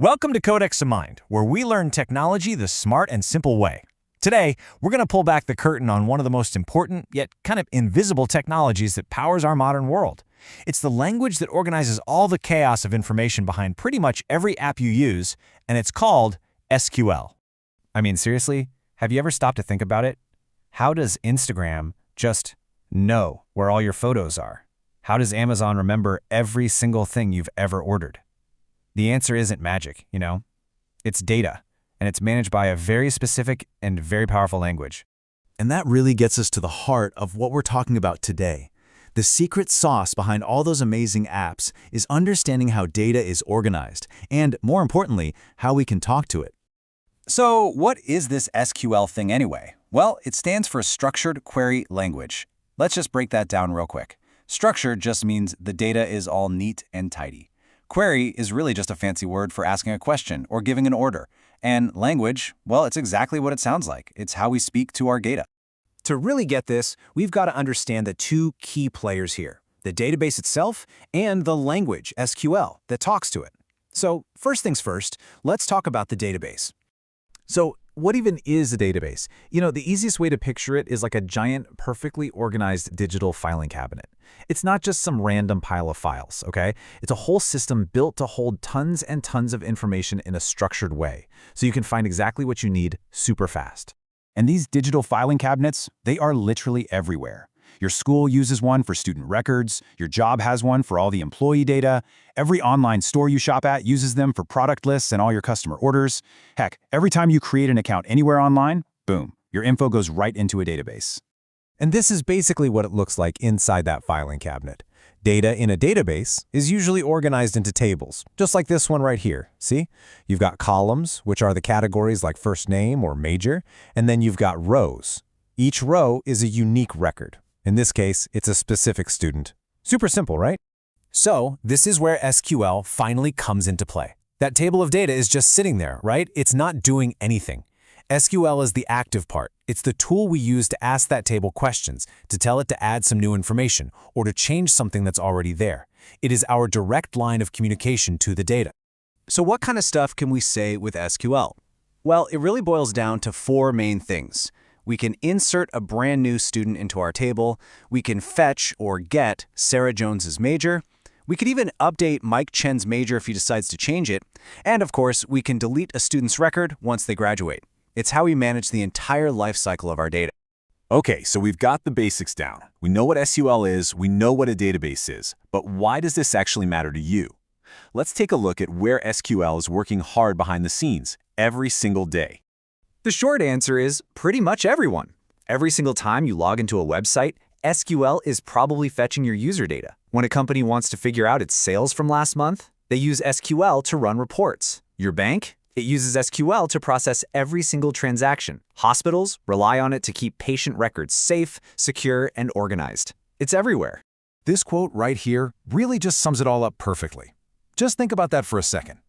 Welcome to Codex of Mind, where we learn technology the smart and simple way. Today, we're going to pull back the curtain on one of the most important, yet kind of invisible technologies that powers our modern world. It's the language that organizes all the chaos of information behind pretty much every app you use, and it's called SQL. I mean, seriously, have you ever stopped to think about it? How does Instagram just know where all your photos are? How does Amazon remember every single thing you've ever ordered? The answer isn't magic, you know? It's data, and it's managed by a very specific and very powerful language. And that really gets us to the heart of what we're talking about today. The secret sauce behind all those amazing apps is understanding how data is organized, and more importantly, how we can talk to it. So what is this SQL thing anyway? Well, it stands for Structured Query Language. Let's just break that down real quick. Structured just means the data is all neat and tidy. Query is really just a fancy word for asking a question or giving an order. And language, well, it's exactly what it sounds like. It's how we speak to our data. To really get this, we've got to understand the two key players here, the database itself and the language, SQL, that talks to it. So first things first, let's talk about the database. So what even is a database? The easiest way to picture it is like a giant, perfectly organized digital filing cabinet. It's not just some random pile of files, okay? It's a whole system built to hold tons and tons of information in a structured way, so you can find exactly what you need super fast. And these digital filing cabinets, they are literally everywhere. Your school uses one for student records, your job has one for all the employee data, every online store you shop at uses them for product lists and all your customer orders. Heck, every time you create an account anywhere online, boom, your info goes right into a database. And this is basically what it looks like inside that filing cabinet. Data in a database is usually organized into tables, just like this one right here. See? You've got columns, which are the categories like first name or major, and then you've got rows. Each row is a unique record. In this case, it's a specific student. Super simple, right? So, this is where SQL finally comes into play. That table of data is just sitting there, right? It's not doing anything. SQL is the active part. It's the tool we use to ask that table questions, to tell it to add some new information, or to change something that's already there. It is our direct line of communication to the data. So what kind of stuff can we say with SQL? Well, it really boils down to four main things. We can insert a brand new student into our table. We can fetch or get Sarah Jones's major. We could even update Mike Chen's major if he decides to change it. And of course, we can delete a student's record once they graduate. It's how we manage the entire life cycle of our data. Okay, so we've got the basics down. We know what SQL is, we know what a database is, but why does this actually matter to you? Let's take a look at where SQL is working hard behind the scenes every single day. The short answer is pretty much everyone. Every single time you log into a website, SQL is probably fetching your user data. When a company wants to figure out its sales from last month, they use SQL to run reports. Your bank? It uses SQL to process every single transaction. Hospitals rely on it to keep patient records safe, secure, and organized. It's everywhere. This quote right here really just sums it all up perfectly. Just think about that for a second.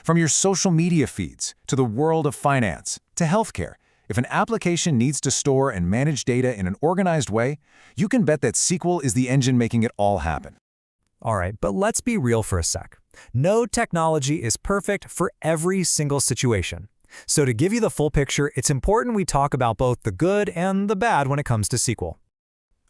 From your social media feeds, to the world of finance, to healthcare, if an application needs to store and manage data in an organized way, you can bet that SQL is the engine making it all happen. All right, but let's be real for a sec. No technology is perfect for every single situation. So to give you the full picture, it's important we talk about both the good and the bad when it comes to SQL.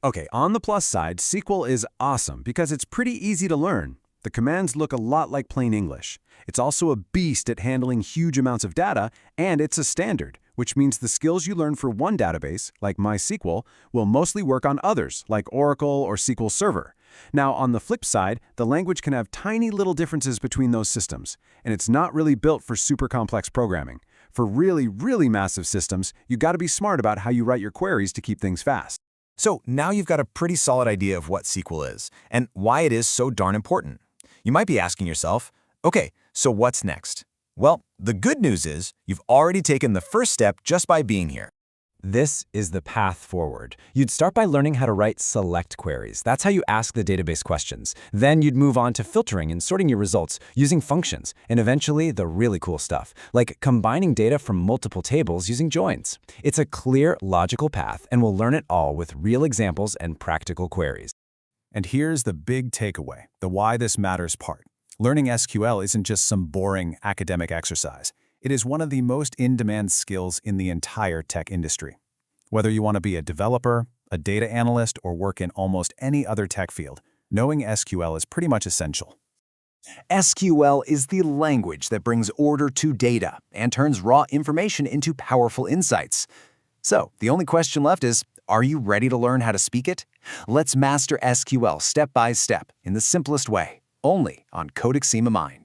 Okay, on the plus side, SQL is awesome because it's pretty easy to learn. The commands look a lot like plain English. It's also a beast at handling huge amounts of data, and it's a standard, which means the skills you learn for one database, like MySQL, will mostly work on others, like Oracle or SQL Server. Now, on the flip side, the language can have tiny little differences between those systems, and it's not really built for super complex programming. For really, really massive systems, you got to be smart about how you write your queries to keep things fast. So now you've got a pretty solid idea of what SQL is and why it is so darn important. You might be asking yourself, okay, so what's next? Well, the good news is you've already taken the first step just by being here. This is the path forward. You'd start by learning how to write select queries. That's how you ask the database questions. Then you'd move on to filtering and sorting your results using functions, and eventually the really cool stuff, like combining data from multiple tables using joins. It's a clear, logical path, and we'll learn it all with real examples and practical queries. And here's the big takeaway, the why this matters part. Learning SQL isn't just some boring academic exercise. It is one of the most in-demand skills in the entire tech industry. Whether you want to be a developer, a data analyst, or work in almost any other tech field, knowing SQL is pretty much essential. SQL is the language that brings order to data and turns raw information into powerful insights. So, the only question left is, are you ready to learn how to speak it? Let's master SQL step by step in the simplest way, only on Codexima Mind.